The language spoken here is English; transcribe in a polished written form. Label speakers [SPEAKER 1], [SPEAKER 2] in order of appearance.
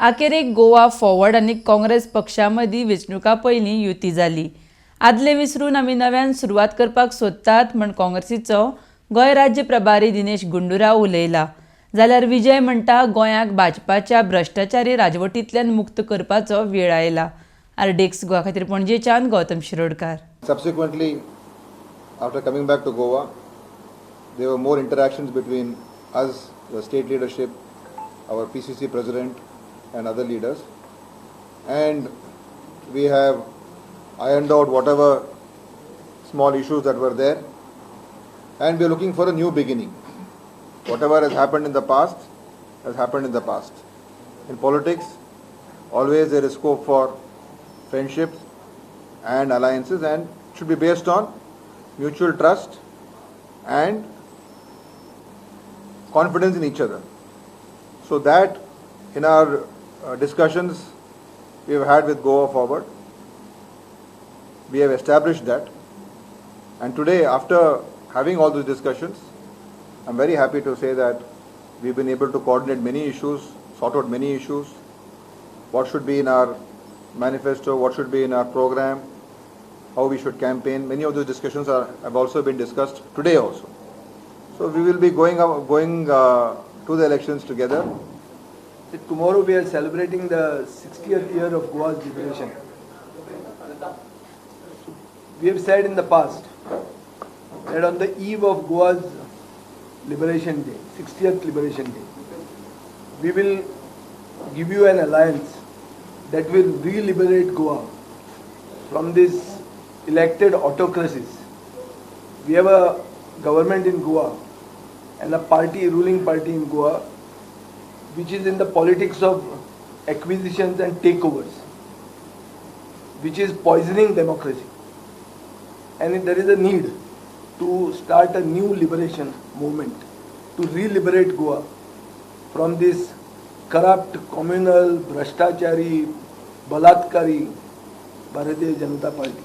[SPEAKER 1] अखेर एक गोवा फॉरवर्ड आणि काँग्रेस पक्षा मदीं वेंचणुका पयलीं युती जाली. आदले विसरून आमी नव्यान सुरवात करपाक सोदतात म्हण काँग्रेसीचो गोंय राज्य प्रभारी दिनेश गुंडूराव उलयला. जाल्यार विजय म्हणटा गोंयाक भाजपाच्या भ्रश्टाचारी राजवटींतल्यान मुक्त करपाचो वेळ आयला. आरडेक्स गोवा खातीर पणजेच्यान Gautam Shirodkar.
[SPEAKER 2] Subsequently, after coming back to Goa, there were more interactions between us, the state leadership, our PCC president and other leaders, and we have ironed out whatever small issues that were there, and we are looking for a new beginning. Whatever has happened in the past has happened in the past. In politics, always there is scope for friendships and alliances, and should be based on mutual trust and confidence in each other. So that in our discussions we have had with Goa Forward, we have established that, and today after having all those discussions, I'm very happy to say that we've been able to coordinate many issues, sort out many issues, what should be in our manifesto, what should be in our program, how we should campaign. Many of those discussions have also been discussed today also. So we will be going to the elections together.
[SPEAKER 3] Tomorrow we are celebrating the 60th year of Goa's liberation. We have said in the past that on the eve of Goa's liberation day, 60th liberation day, we will give you an alliance that will re-liberate Goa from this elected autocracies. We have a government in Goa and a ruling party in Goa, which is in the politics of acquisitions and takeovers, which is poisoning democracy. And there is a need to start a new liberation movement to re-liberate Goa from this corrupt, communal, bhrashtachari, balatkari Bharatiya Janata Party.